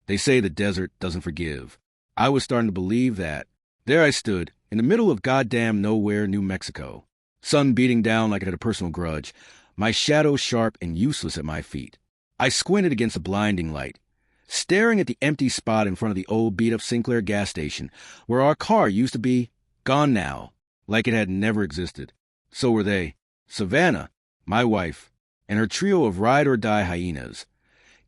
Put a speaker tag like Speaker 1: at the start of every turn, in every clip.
Speaker 1: They say the desert doesn't forgive. I was starting to believe that. There I stood, in the middle of goddamn nowhere, New Mexico. Sun beating down like it had a personal grudge, my shadow sharp and useless at my feet. I squinted against the blinding light, staring at the empty spot in front of the old beat-up Sinclair gas station, where our car used to be, gone now, like it had never existed. So were they. Savannah, my wife, and her trio of ride-or-die hyenas.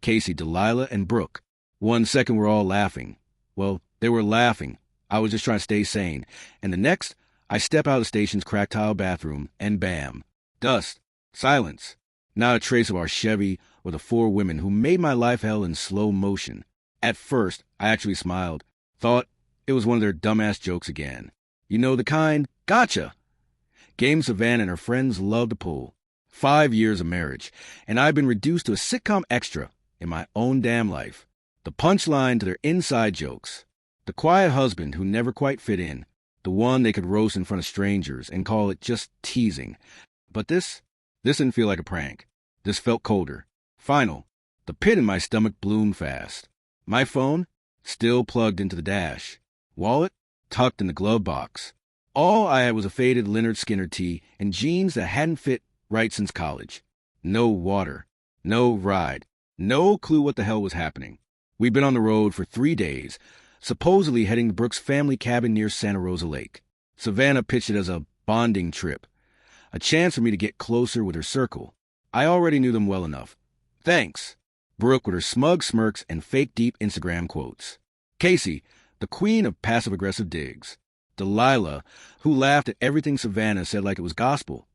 Speaker 1: Casey, Delilah, and Brooke. 1 second we're all laughing. Well, they were laughing. I was just trying to stay sane. And the next, I step out of the station's cracked tile bathroom, and bam. Dust. Silence. Not a trace of our Chevy or the 4 women who made my life hell in slow motion. At first, I actually smiled. Thought it was one of their dumbass jokes again. You know, the kind, gotcha. Game Savannah and her friends loved to pull. 5 years of marriage, and I've been reduced to a sitcom extra in my own damn life. The punchline to their inside jokes. The quiet husband who never quite fit in. The one they could roast in front of strangers and call it just teasing. But this didn't feel like a prank. This felt colder. Final. The pit in my stomach bloomed fast. My phone, still plugged into the dash. Wallet, tucked in the glove box. All I had was a faded Leonard Skinner tee and jeans that hadn't fit right since college. No water. No ride. No clue what the hell was happening. We'd been on the road for 3 days, supposedly heading to Brooke's family cabin near Santa Rosa Lake. Savannah pitched it as a bonding trip, a chance for me to get closer with her circle. I already knew them well enough. Thanks. Brooke with her smug smirks and fake deep Instagram quotes. Casey, the queen of passive-aggressive digs. Delilah, who laughed at everything Savannah said like it was gospel,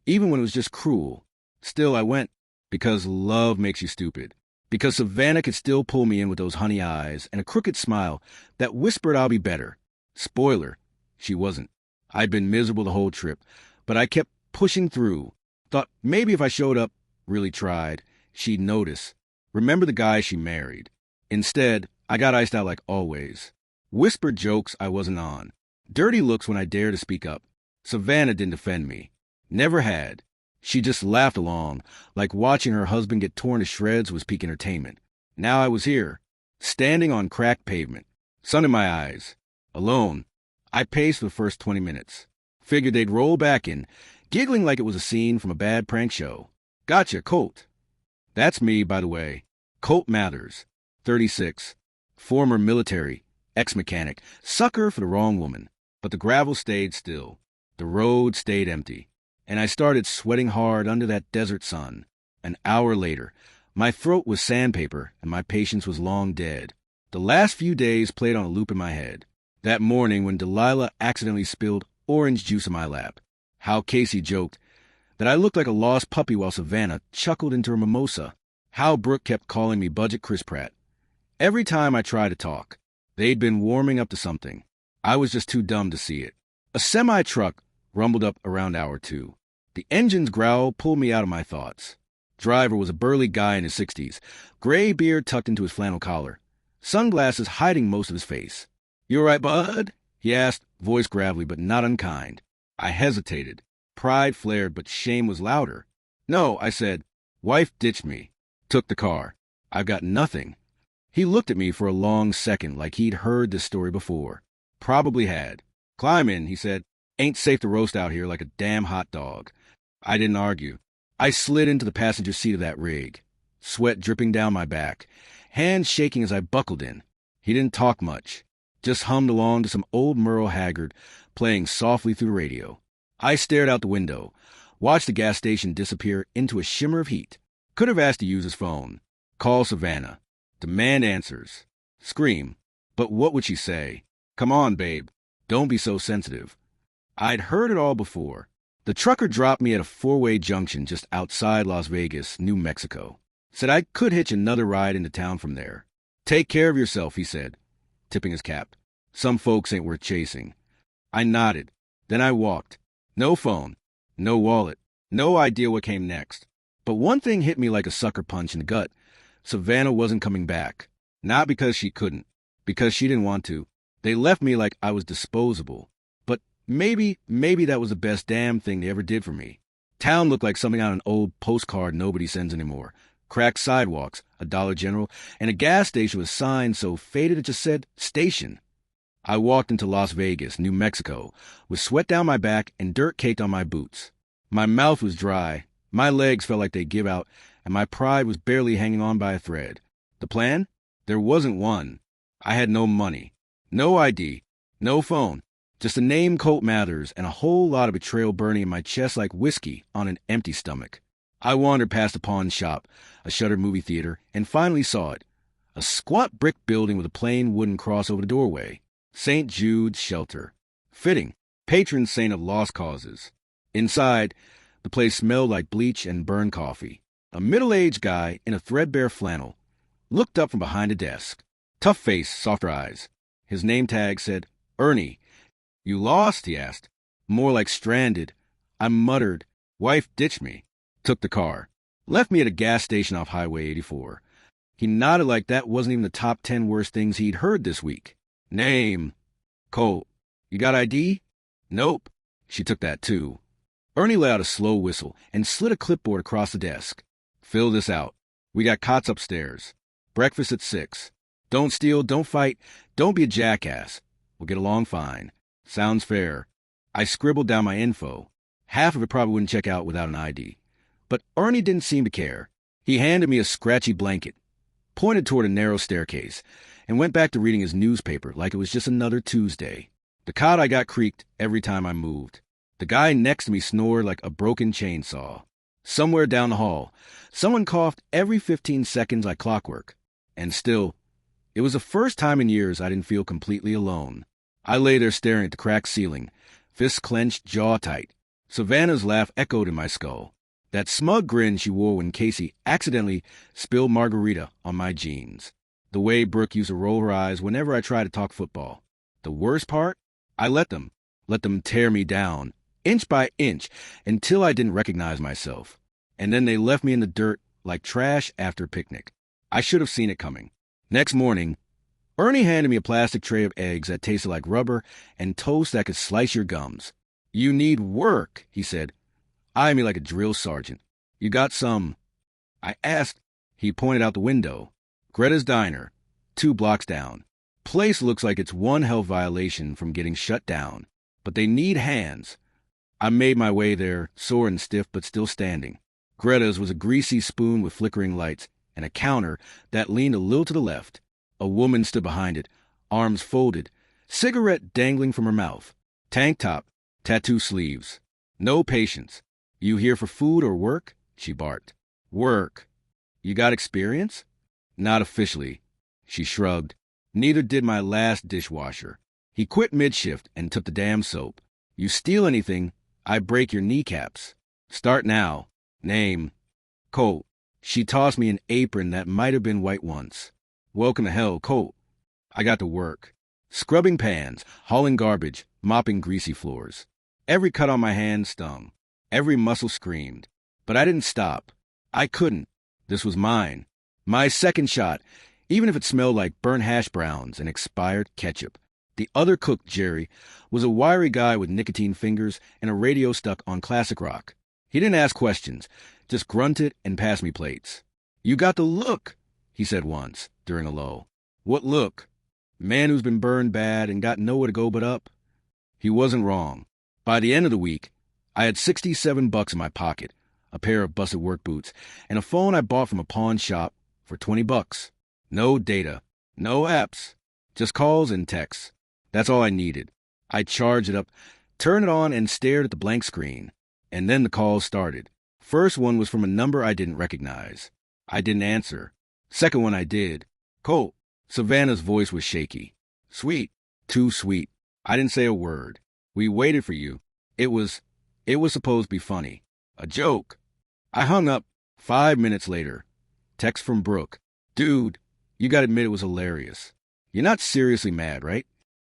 Speaker 1: even when it was just cruel. Still, I went, because love makes you stupid. Because Savannah could still pull me in with those honey eyes and a crooked smile that whispered I'll be better. Spoiler, she wasn't. I'd been miserable the whole trip, but I kept pushing through. Thought maybe if I showed up, really tried, she'd notice. Remember the guy she married. Instead, I got iced out like always. Whispered jokes I wasn't on. Dirty looks when I dared to speak up. Savannah didn't defend me. Never had. She just laughed along, like watching her husband get torn to shreds was peak entertainment. Now I was here, standing on cracked pavement, sun in my eyes, alone. I paced for the first 20 minutes. Figured they'd roll back in, giggling like it was a scene from a bad prank show. Gotcha, Colt. That's me, by the way. Colt Mathers, 36, former military, ex-mechanic, sucker for the wrong woman. But the gravel stayed still. The road stayed empty. And I started sweating hard under that desert sun. An hour later, my throat was sandpaper and my patience was long dead. The last few days played on a loop in my head. That morning when Delilah accidentally spilled orange juice in my lap. How Casey joked that I looked like a lost puppy while Savannah chuckled into her mimosa. How Brooke kept calling me Budget Chris Pratt. Every time I tried to talk, they'd been warming up to something. I was just too dumb to see it. A semi-truck rumbled up around hour 2. The engine's growl pulled me out of my thoughts. Driver was a burly guy in his 60s, gray beard tucked into his flannel collar, sunglasses hiding most of his face. "You all right, bud?" he asked, voice gravelly but not unkind. I hesitated. Pride flared, but shame was louder. "No," I said. "Wife ditched me. Took the car. I've got nothing." He looked at me for a long second like he'd heard this story before. Probably had. "Climb in," he said. "Ain't safe to roast out here like a damn hot dog." I didn't argue. I slid into the passenger seat of that rig, sweat dripping down my back, hands shaking as I buckled in. He didn't talk much, just hummed along to some old Merle Haggard playing softly through the radio. I stared out the window, watched the gas station disappear into a shimmer of heat. Could have asked to use his phone, call Savannah, demand answers, scream. But what would she say? "Come on, babe. Don't be so sensitive." I'd heard it all before. The trucker dropped me at a 4-way junction just outside Las Vegas, New Mexico. Said I could hitch another ride into town from there. "Take care of yourself," he said, tipping his cap. "Some folks ain't worth chasing." I nodded. Then I walked. No phone. No wallet. No idea what came next. But one thing hit me like a sucker punch in the gut. Savannah wasn't coming back. Not because she couldn't. Because she didn't want to. They left me like I was disposable. But maybe that was the best damn thing they ever did for me. Town looked like something on an old postcard nobody sends anymore. cracked sidewalks, a Dollar General, and a gas station with signs so faded it just said, "Station." I walked into Las Vegas, New Mexico, with sweat down my back and dirt caked on my boots. My mouth was dry, my legs felt like they'd give out, and my pride was barely hanging on by a thread. The plan? There wasn't one. I had no money, no ID, no phone, just a name Colt Mathers and a whole lot of betrayal burning in my chest like whiskey on an empty stomach. I wandered past a pawn shop, a shuttered movie theater, and finally saw it. A squat brick building with a plain wooden cross over the doorway. St. Jude's Shelter. Fitting. Patron saint of lost causes. Inside, the place smelled like bleach and burned coffee. A middle-aged guy in a threadbare flannel looked up from behind a desk. Tough face, softer eyes. His name tag said, "Ernie." "You lost?" he asked. More like stranded. I muttered, "Wife ditched me." Took the car. Left me at a gas station off Highway 84. He nodded like that wasn't even the top 10 worst things he'd heard this week. "Name." "Colt." "You got ID?" "Nope." She took that too. Ernie let out a slow whistle and slid a clipboard across the desk. "Fill this out. We got cots upstairs. Breakfast at 6. Don't steal, don't fight, don't be a jackass. We'll get along fine. Sounds fair." I scribbled down my info. Half of it probably wouldn't check out without an ID. But Ernie didn't seem to care. He handed me a scratchy blanket, pointed toward a narrow staircase, and went back to reading his newspaper like it was just another Tuesday. The cot I got creaked every time I moved. The guy next to me snored like a broken chainsaw. Somewhere down the hall, someone coughed every 15 seconds like clockwork. And still, it was the first time in years I didn't feel completely alone. I lay there staring at the cracked ceiling, fists clenched, jaw tight. Savannah's laugh echoed in my skull. That smug grin she wore when Casey accidentally spilled margarita on my jeans. The way Brooke used to roll her eyes whenever I tried to talk football. The worst part? I let them tear me down, inch by inch, until I didn't recognize myself. And then they left me in the dirt like trash after a picnic. I should have seen it coming. Next morning, Ernie handed me a plastic tray of eggs that tasted like rubber and toast that could slice your gums. "You need work," he said, eyeing me like a drill sergeant. "You got some?" I asked. He pointed out the window. "Greta's Diner, 2 blocks down. Place looks like it's one health violation from getting shut down, but they need hands." I made my way there, sore and stiff but still standing. Greta's was a greasy spoon with flickering lights and a counter that leaned a little to the left. A woman stood behind it, arms folded, cigarette dangling from her mouth. Tank top, tattoo sleeves. "No patience. You here for food or work?" she barked. "Work." "You got experience?" "Not officially." She shrugged. "Neither did my last dishwasher. He quit mid-shift and took the damn soap. You steal anything, I break your kneecaps. Start now. Name." "Colt." She tossed me an apron that might have been white once. "Welcome to hell, Colt." I got to work. Scrubbing pans, hauling garbage, mopping greasy floors. Every cut on my hand stung. Every muscle screamed. But I didn't stop. I couldn't. This was mine. My second shot, even if it smelled like burnt hash browns and expired ketchup. The other cook, Jerry, was a wiry guy with nicotine fingers and a radio stuck on classic rock. He didn't ask questions, just grunted and passed me plates. "You got the look," he said once, during a lull. "What look?" "Man who's been burned bad and got nowhere to go but up." He wasn't wrong. By the end of the week, I had $67 in my pocket, a pair of busted work boots, and a phone I bought from a pawn shop for $20. No data, no apps, just calls and texts. That's all I needed. I charged it up, turned it on, and stared at the blank screen. And then the calls started. First one was from a number I didn't recognize. I didn't answer. Second one I did. "Colt." Savannah's voice was shaky. "Sweet. Too sweet. I didn't say a word. We waited for you. It was supposed to be funny. A joke." I hung up. 5 minutes later. Text from Brooke. "Dude, you gotta admit it was hilarious. You're not seriously mad, right?"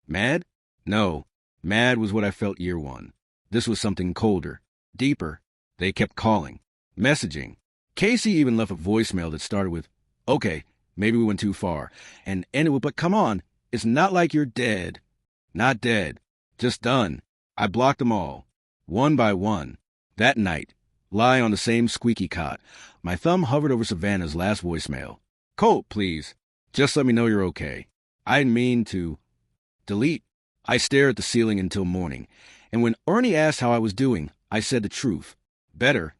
Speaker 1: Mad? No. Mad was what I felt year one. This was something colder, deeper. They kept calling, messaging. Casey even left a voicemail that started with, "Okay, maybe we went too far," and ended with, "But come on, it's not like you're dead." Not dead. Just done. I blocked them all. One by one. That night, lying on the same squeaky cot. My thumb hovered over Savannah's last voicemail. Colt, please. Just let me know you're okay. I didn't mean to. Delete. I stared at the ceiling until morning, and when Ernie asked how I was doing, I said the truth. Better.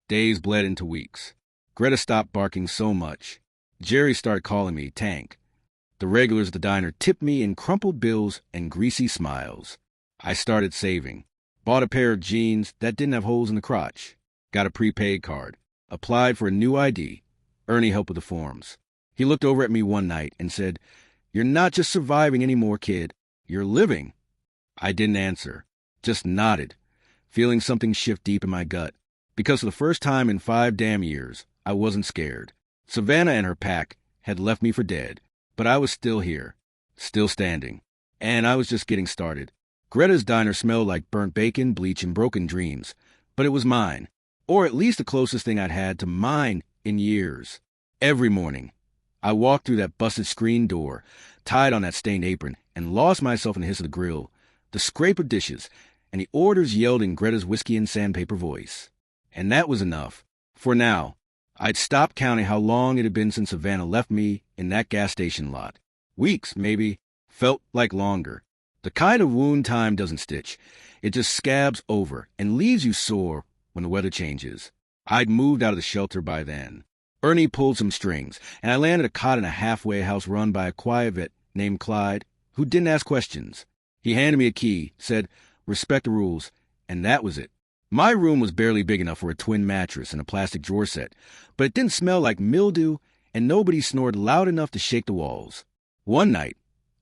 Speaker 1: Days bled into weeks. Greta stopped barking so much. Jerry started calling me Tank. The regulars at the diner tipped me in crumpled bills and greasy smiles. I started saving. Bought a pair of jeans that didn't have holes in the crotch. Got a prepaid card. Applied for a new ID. Ernie helped with the forms. He looked over at me one night and said, "You're not just surviving anymore, kid. You're living." I didn't answer. Just nodded, feeling something shift deep in my gut. Because for the first time in 5 damn years, I wasn't scared. Savannah and her pack had left me for dead, but I was still here, still standing. And I was just getting started. Greta's diner smelled like burnt bacon, bleach, and broken dreams, but it was mine, or at least the closest thing I'd had to mine in years. Every morning, I walked through that busted screen door, tied on that stained apron, and lost myself in the hiss of the grill, the scrape of dishes, and the orders yelled in Greta's whiskey and sandpaper voice. And that was enough. For now, I'd stopped counting how long it had been since Savannah left me in that gas station lot. Weeks, maybe. Felt like longer. The kind of wound time doesn't stitch. It just scabs over and leaves you sore when the weather changes. I'd moved out of the shelter by then. Ernie pulled some strings, and I landed a cot in a halfway house run by a quiet vet named Clyde, who didn't ask questions. He handed me a key, said, "Respect the rules," and that was it. My room was barely big enough for a twin mattress and a plastic drawer set, but it didn't smell like mildew, and nobody snored loud enough to shake the walls. One night,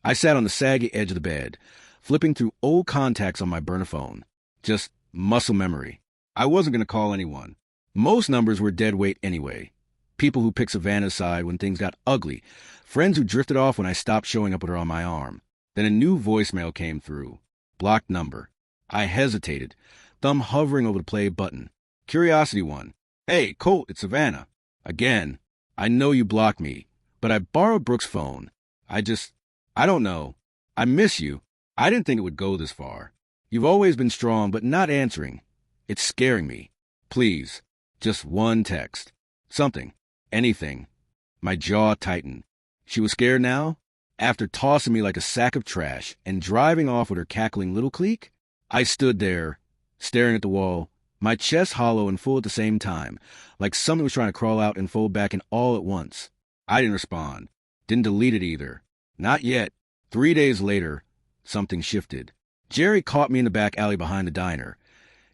Speaker 1: I sat on the saggy edge of the bed, flipping through old contacts on my burner phone. Just muscle memory. I wasn't going to call anyone. Most numbers were dead weight anyway. People who picked Savannah's side when things got ugly. Friends who drifted off when I stopped showing up with her on my arm. Then a new voicemail came through. Blocked number. I hesitated, thumb hovering over the play button. Curiosity one. "Hey, Colt, it's Savannah." Again. "I know you blocked me, but I borrowed Brooke's phone. I don't know. I miss you. I didn't think it would go this far. You've always been strong, but not answering. It's scaring me. Please, just one text. Something. Anything." My jaw tightened. She was scared now? After tossing me like a sack of trash and driving off with her cackling little clique? I stood there, staring at the wall, my chest hollow and full at the same time, like something was trying to crawl out and fold back in all at once. I didn't respond. Didn't delete it either. Not yet. 3 days later, something shifted. Jerry caught me in the back alley behind the diner,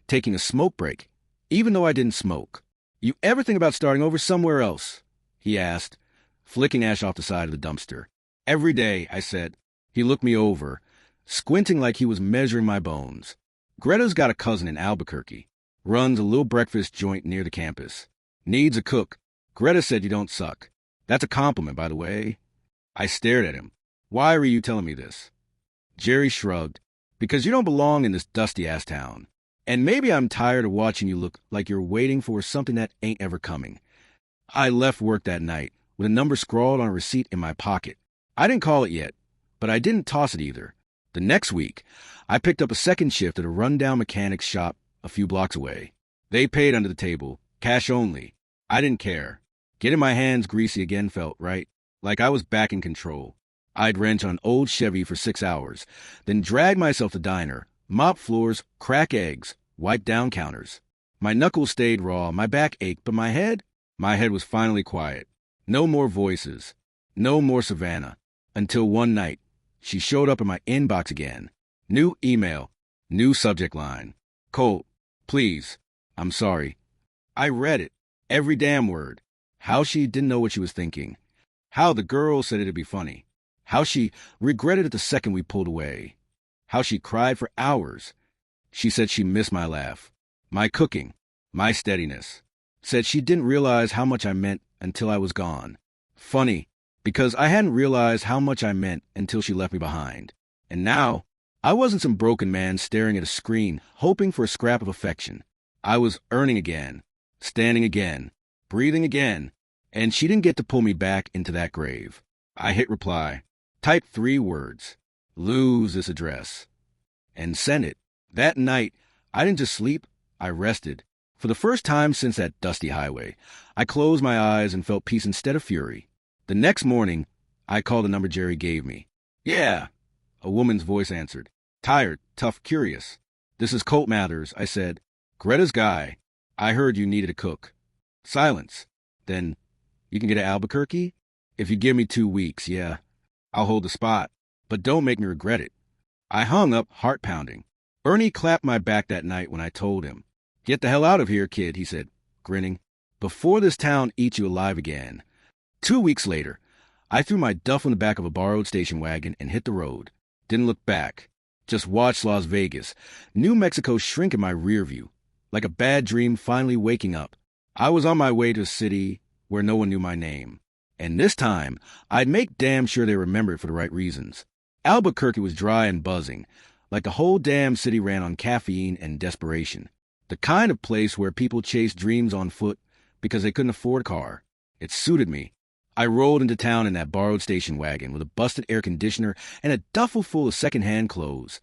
Speaker 1: taking a smoke break, even though I didn't smoke. "You ever think about starting over somewhere else?" he asked, flicking ash off the side of the dumpster. "Every day," I said. He looked me over, squinting like he was measuring my bones. "Greta's got a cousin in Albuquerque. Runs a little breakfast joint near the campus. Needs a cook. Greta said you don't suck. That's a compliment, by the way." I stared at him. "Why are you telling me this?" Jerry shrugged. "Because you don't belong in this dusty-ass town. And maybe I'm tired of watching you look like you're waiting for something that ain't ever coming." I left work that night with a number scrawled on a receipt in my pocket. I didn't call it yet, but I didn't toss it either. The next week, I picked up a second shift at a rundown mechanic's shop a few blocks away. They paid under the table, cash only. I didn't care. Getting my hands greasy again felt right, like I was back in control. I'd wrench on an old Chevy for 6 hours, then drag myself to the diner, mop floors, crack eggs, wipe down counters. My knuckles stayed raw, my back ached, but my head was finally quiet. No more voices. No more Savannah. Until one night, she showed up in my inbox again. New email. New subject line. "Colt, please. I'm sorry." I read it. Every damn word. How she didn't know what she was thinking. How the girl said it'd be funny. How she regretted it the second we pulled away. How she cried for hours. She said she missed my laugh, my cooking, my steadiness. Said she didn't realize how much I meant until I was gone. Funny, because I hadn't realized how much I meant until she left me behind. And now, I wasn't some broken man staring at a screen, hoping for a scrap of affection. I was earning again, standing again, breathing again, and she didn't get to pull me back into that grave. I hit reply, typed 3 words, "Lose this address," and sent it. That night, I didn't just sleep, I rested. For the first time since that dusty highway, I closed my eyes and felt peace instead of fury. The next morning, I called the number Jerry gave me. "Yeah," a woman's voice answered. "Tired, tough, curious." "This is Colt Mathers," I said. "Greta's guy. I heard you needed a cook." Silence. Then, "You can get to Albuquerque?" "If you give me 2 weeks, yeah. I'll hold the spot. But don't make me regret it." I hung up, heart pounding. Ernie clapped my back that night when I told him. "Get the hell out of here, kid," he said, grinning, "before this town eats you alive again." 2 weeks later, I threw my duff in the back of a borrowed station wagon and hit the road. Didn't look back. Just watched Las Vegas, New Mexico shrink in my rear view, like a bad dream finally waking up. I was on my way to a city where no one knew my name. And this time, I'd make damn sure they remembered for the right reasons. Albuquerque was dry and buzzing, like the whole damn city ran on caffeine and desperation. The kind of place where people chased dreams on foot because they couldn't afford a car. It suited me. I rolled into town in that borrowed station wagon with a busted air conditioner and a duffel full of secondhand clothes.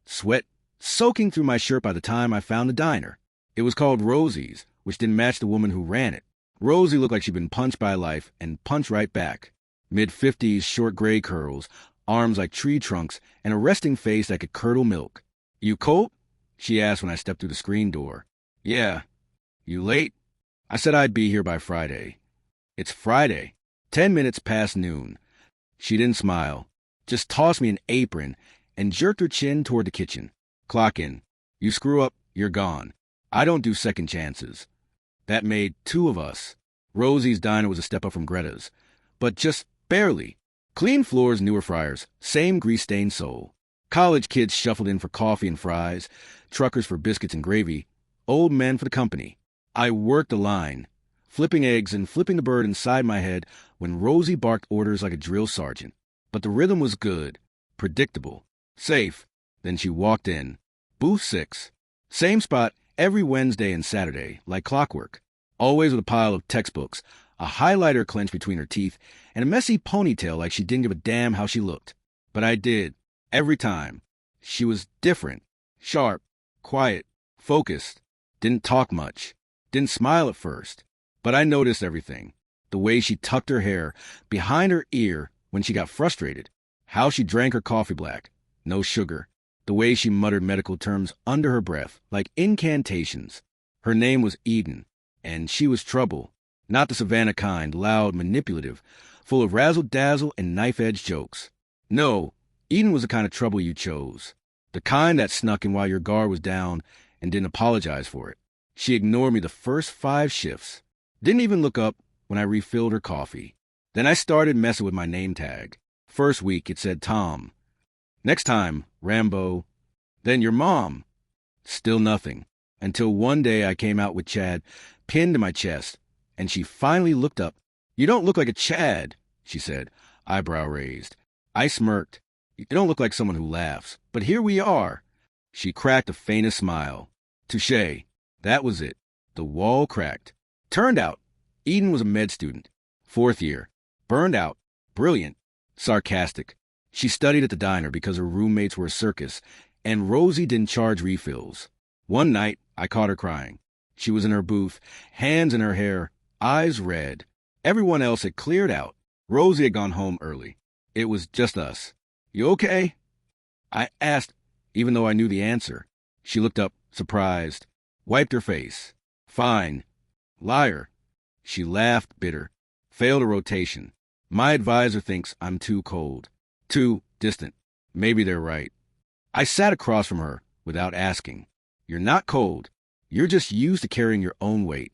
Speaker 1: Sweat soaking through my shirt by the time I found the diner. It was called Rosie's, which didn't match the woman who ran it. Rosie looked like she'd been punched by life and punched right back. Mid-50s, short gray curls, arms like tree trunks, and a resting face that could curdle milk. "You Colt?" she asked when I stepped through the screen door. "Yeah." "You late?" I said I'd be here by Friday. "It's Friday. 10 minutes past noon." She didn't smile, just tossed me an apron and jerked her chin toward the kitchen. "Clock in. You screw up, you're gone. I don't do second chances." That made 2 of us. Rosie's diner was a step up from Greta's, but just barely. Clean floors, newer fryers, same grease-stained sole. College kids shuffled in for coffee and fries, truckers for biscuits and gravy, old men for the company. I worked the line, flipping eggs and flipping the bird inside my head when Rosie barked orders like a drill sergeant. But the rhythm was good, predictable, safe. Then she walked in. Booth 6. Same spot every Wednesday and Saturday, like clockwork. Always with a pile of textbooks, a highlighter clenched between her teeth, and a messy ponytail like she didn't give a damn how she looked. But I did, every time. She was different, sharp, quiet, focused, didn't talk much, didn't smile at first. But I noticed everything. The way she tucked her hair behind her ear when she got frustrated. How she drank her coffee black. No sugar. The way she muttered medical terms under her breath, like incantations. Her name was Eden, and she was trouble. Not the Savannah kind, loud, manipulative, full of razzle-dazzle and knife-edge jokes. No, Eden was the kind of trouble you chose. The kind that snuck in while your guard was down and didn't apologize for it. She ignored me the first 5 shifts. Didn't even look up when I refilled her coffee. Then I started messing with my name tag. First week, it said Tom. Next time, Rambo. Then your mom. Still nothing. Until one day I came out with Chad pinned to my chest, and she finally looked up. "You don't look like a Chad," she said, eyebrow raised. I smirked. "You don't look like someone who laughs, but here we are." She cracked the faintest smile. Touché. That was it. The wall cracked. Turned out, Eden was a med student. 4th year. Burned out. Brilliant. Sarcastic. She studied at the diner because her roommates were a circus, and Rosie didn't charge refills. One night, I caught her crying. She was in her booth, hands in her hair, eyes red. Everyone else had cleared out. Rosie had gone home early. It was just us. "You okay?" I asked, even though I knew the answer. She looked up, surprised, wiped her face. "Fine." "Liar." She laughed, bitter. "Failed a rotation. My advisor thinks I'm too cold. Too distant. Maybe they're right." I sat across from her without asking. "You're not cold. You're just used to carrying your own weight."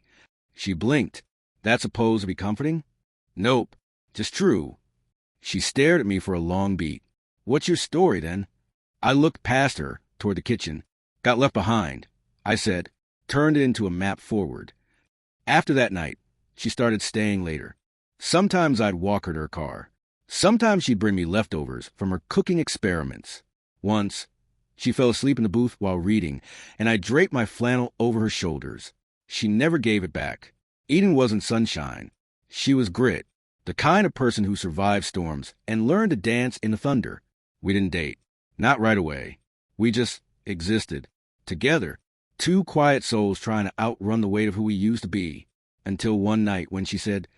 Speaker 1: She blinked. "That's supposed to be comforting?" "Nope. Just true." She stared at me for a long beat. "What's your story, then?" I looked past her, toward the kitchen. "Got left behind," I said, turned it into a map forward. After that night, she started staying later. Sometimes I'd walk her to her car. Sometimes she'd bring me leftovers from her cooking experiments. Once, she fell asleep in the booth while reading, and I draped my flannel over her shoulders. She never gave it back. Eden wasn't sunshine. She was grit, the kind of person who survived storms and learned to dance in the thunder. We didn't date. Not right away. We just existed. Together. Two quiet souls trying to outrun the weight of who we used to be. Until one night when she said,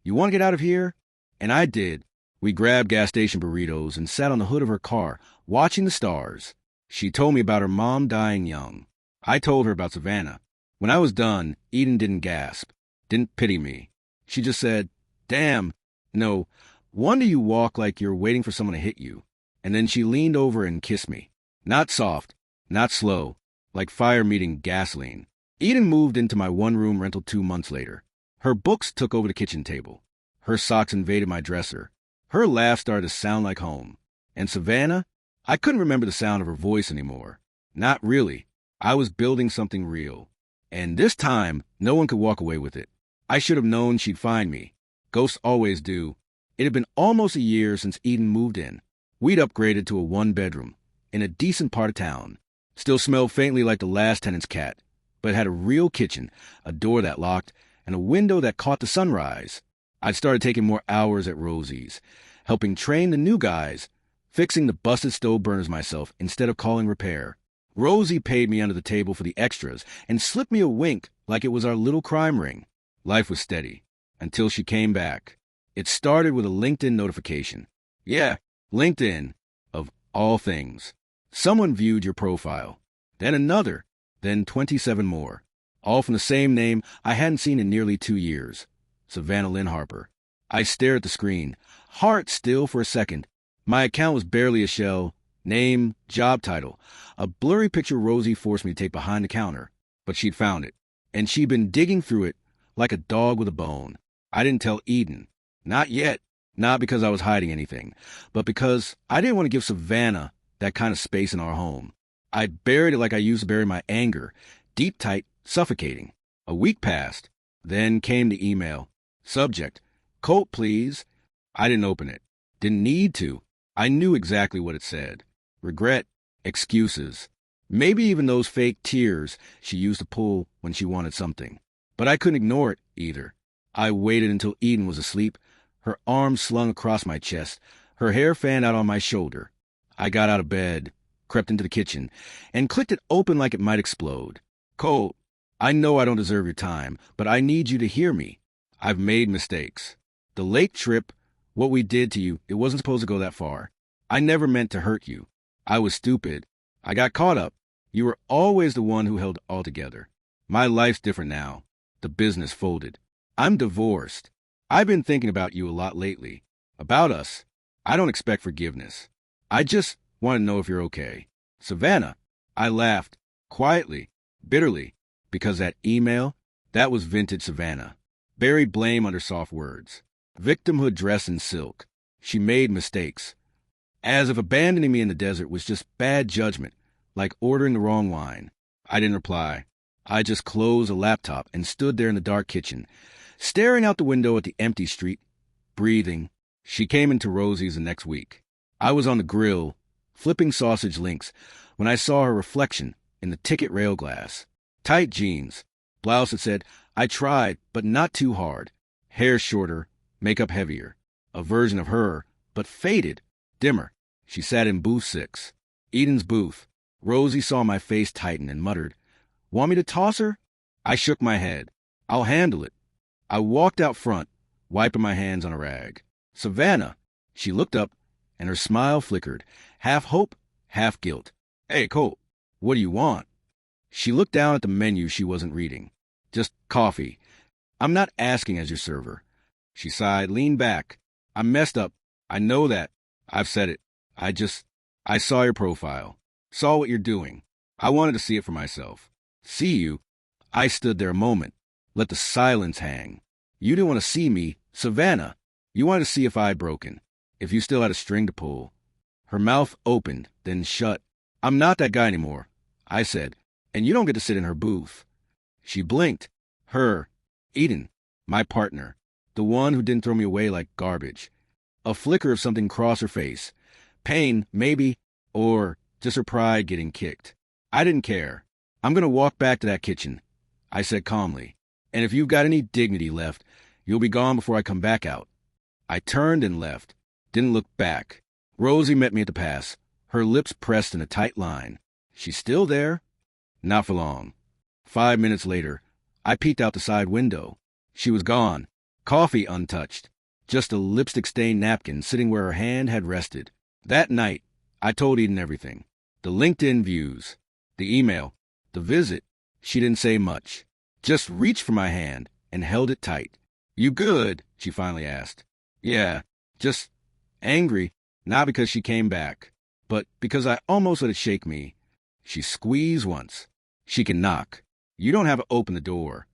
Speaker 1: "You want to get out of here?" And I did. We grabbed gas station burritos and sat on the hood of her car, watching the stars. She told me about her mom dying young. I told her about Savannah. When I was done, Eden didn't gasp, didn't pity me. She just said, "Damn, no, wonder you walk like you're waiting for someone to hit you." And then she leaned over and kissed me. Not soft, not slow, like fire meeting gasoline. Eden moved into my one-room rental 2 months later. Her books took over the kitchen table. Her socks invaded my dresser. Her laugh started to sound like home. And Savannah? I couldn't remember the sound of her voice anymore. Not really. I was building something real. And this time, no one could walk away with it. I should have known she'd find me. Ghosts always do. It had been almost a year since Eden moved in. We'd upgraded to a one-bedroom in a decent part of town. Still smelled faintly like the last tenant's cat, but had a real kitchen, a door that locked, and a window that caught the sunrise. I'd started taking more hours at Rosie's, helping train the new guys, fixing the busted stove burners myself instead of calling repair. Rosie paid me under the table for the extras and slipped me a wink like it was our little crime ring. Life was steady until she came back. It started with a LinkedIn notification. Yeah, LinkedIn, of all things. Someone viewed your profile. Then another. Then 27 more. All from the same name I hadn't seen in nearly 2 years. Savannah Lynn Harper. I stared at the screen, heart still for a second. My account was barely a shell. Name, job title. A blurry picture Rosie forced me to take behind the counter. But she'd found it. And she'd been digging through it like a dog with a bone. I didn't tell Eden. Not yet. Not because I was hiding anything, but because I didn't want to give Savannah that kind of space in our home. I buried it like I used to bury my anger, deep, tight, suffocating. A week passed. Then came the email. Subject, Colt, please. I didn't open it. Didn't need to. I knew exactly what it said. Regret, excuses. Maybe even those fake tears she used to pull when she wanted something. But I couldn't ignore it either. I waited until Eden was asleep, her arms slung across my chest, her hair fanned out on my shoulder. I got out of bed, crept into the kitchen, and clicked it open like it might explode. Colt, I know I don't deserve your time, but I need you to hear me. I've made mistakes. The lake trip, what we did to you, it wasn't supposed to go that far. I never meant to hurt you. I was stupid. I got caught up. You were always the one who held it all together. My life's different now. The business folded. I'm divorced. I've been thinking about you a lot lately. About us. I don't expect forgiveness. I just want to know if you're okay. Savannah. I laughed. Quietly. Bitterly. Because that email, that was vintage Savannah. Buried blame under soft words. Victimhood dressed in silk. She made mistakes. As if abandoning me in the desert was just bad judgment, like ordering the wrong wine. I didn't reply. I just closed a laptop and stood there in the dark kitchen, staring out the window at the empty street, breathing. She came into Rosie's the next week. I was on the grill, flipping sausage links, when I saw her reflection in the ticket rail glass. Tight jeans, blouse that said, "I tried, but not too hard." Hair shorter, makeup heavier. A version of her, but faded, dimmer. She sat in booth 6. Eden's booth. Rosie saw my face tighten and muttered, "Want me to toss her?" I shook my head. "I'll handle it." I walked out front, wiping my hands on a rag. Savannah. She looked up, and her smile flickered, half hope, half guilt. "Hey, Colt, what do you want?" She looked down at the menu she wasn't reading. "Just coffee. I'm not asking as your server." She sighed, leaned back. "I messed up. I know that. I've said it. I saw your profile. Saw what you're doing. I wanted to see it for myself. See you." I stood there a moment, let the silence hang. "You didn't want to see me, Savannah. You wanted to see if I'd broken, if you still had a string to pull." Her mouth opened, then shut. "I'm not that guy anymore," I said, "and you don't get to sit in her booth." She blinked. Her, Eden, my partner, the one who didn't throw me away like garbage. A flicker of something crossed her face. Pain, maybe, or just her pride getting kicked. I didn't care. "I'm going to walk back to that kitchen," I said calmly. "And if you've got any dignity left, you'll be gone before I come back out." I turned and left. Didn't look back. Rosie met me at the pass, her lips pressed in a tight line. "She's still there?" "Not for long." 5 minutes later, I peeked out the side window. She was gone. Coffee untouched. Just a lipstick-stained napkin sitting where her hand had rested. That night, I told Eden everything. The LinkedIn views, the email, the visit. She didn't say much. Just reached for my hand and held it tight. "You good?" she finally asked. "Yeah, just angry, not because she came back, but because I almost let it shake me. She squeezed once. She can knock. You don't have to open the door."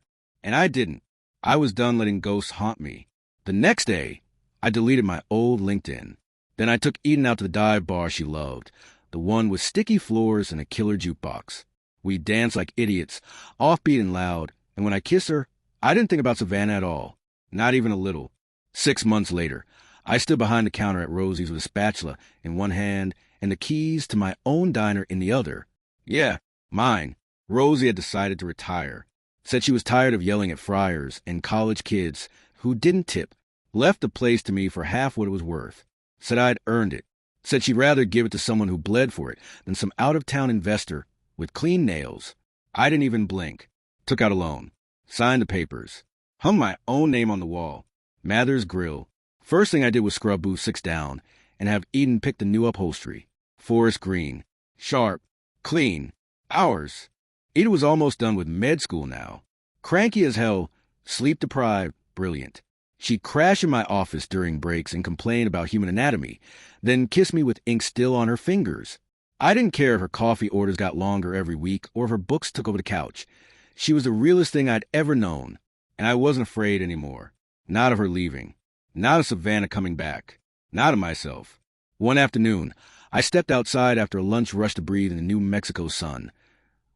Speaker 1: And I didn't. I was done letting ghosts haunt me. The next day, I deleted my old LinkedIn. Then I took Eden out to the dive bar she loved, the one with sticky floors and a killer jukebox. We danced like idiots, offbeat and loud, and when I kissed her, I didn't think about Savannah at all, not even a little. 6 months later, I stood behind the counter at Rosie's with a spatula in one hand and the keys to my own diner in the other. Yeah, mine. Rosie had decided to retire. Said she was tired of yelling at friars and college kids who didn't tip. Left the place to me for half what it was worth. Said I'd earned it. Said she'd rather give it to someone who bled for it than some out-of-town investor with clean nails. I didn't even blink. Took out a loan. Signed the papers. Hung my own name on the wall. Mather's Grill. First thing I did was scrub Booth 6 down and have Eden pick the new upholstery. Forest green. Sharp. Clean. Ours. Eden was almost done with med school now. Cranky as hell. Sleep-deprived. Brilliant. She'd crash in my office during breaks and complain about human anatomy, then kiss me with ink still on her fingers. I didn't care if her coffee orders got longer every week or if her books took over the couch. She was the realest thing I'd ever known, and I wasn't afraid anymore. Not of her leaving. Not of Savannah coming back. Not of myself. One afternoon, I stepped outside after a lunch rush to breathe in the New Mexico sun,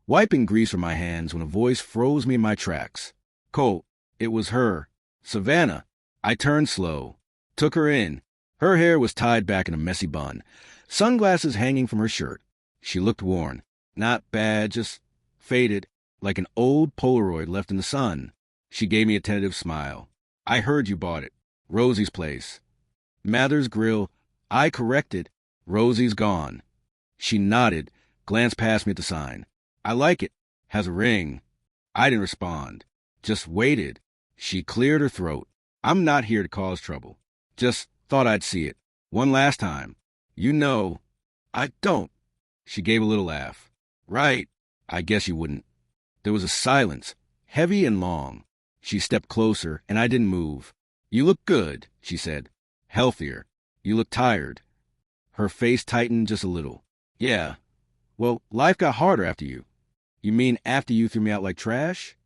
Speaker 1: wiping grease from my hands when a voice froze me in my tracks. Colt, it was her. Savannah. I turned slow. Took her in. Her hair was tied back in a messy bun. Sunglasses hanging from her shirt. She looked worn. Not bad, just faded, like an old Polaroid left in the sun. She gave me a tentative smile. "I heard you bought it. Rosie's place." Mather's Grill. I corrected. "Rosie's gone." She nodded, glanced past me at the sign. "I like it. Has a ring." I didn't respond. Just waited. She cleared her throat. "I'm not here to cause trouble. Just thought I'd see it. One last time. You know." "I don't." She gave a little laugh. "Right. I guess you wouldn't." There was a silence, heavy and long. She stepped closer, and I didn't move. "You look good," she said. "Healthier. You look tired." Her face tightened just a little. "Yeah. Well, life got harder after you." "You mean after you threw me out like trash?"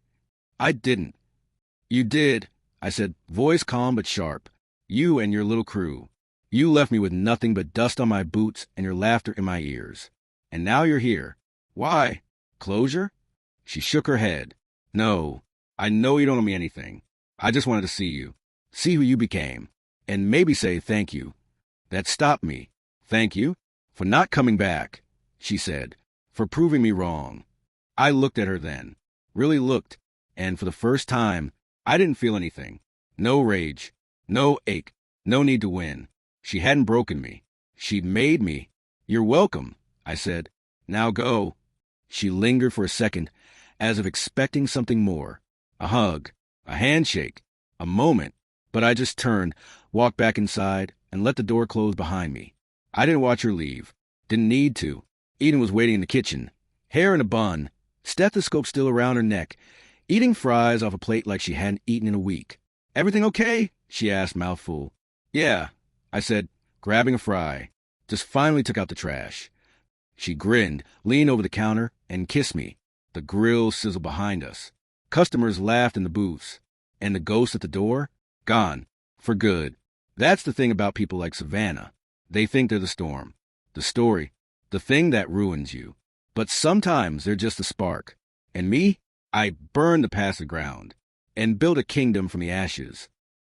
Speaker 1: "I didn't." "You did," I said, voice calm but sharp. "You and your little crew. You left me with nothing but dust on my boots and your laughter in my ears. And now you're here. Why? Closure?" She shook her head. "No, I know you don't owe me anything. I just wanted to see you. See who you became. And maybe say thank you. That stopped me. Thank you for not coming back," she said, "for proving me wrong." I looked at her then. Really looked. And for the first time, I didn't feel anything. No rage. No ache. No need to win. She hadn't broken me. She'd made me. "You're welcome," I said. "Now go." She lingered for a second, as if expecting something more. A hug. A handshake. A moment. But I just turned, walked back inside, and let the door close behind me. I didn't watch her leave. Didn't need to. Eden was waiting in the kitchen. Hair in a bun. Stethoscope still around her neck. Eating fries off a plate like she hadn't eaten in a week. "Everything okay?" she asked, mouthful. "Yeah," I said, grabbing a fry. Just finally took out the trash. She grinned, leaned over the counter, and kissed me. The grill sizzled behind us. Customers laughed in the booths. And the ghost at the door? Gone. For good. That's the thing about people like Savannah. They think they're the storm. The story. The thing that ruins you. But sometimes they're just a spark. And me? I burned the past the ground and built a kingdom from the ashes.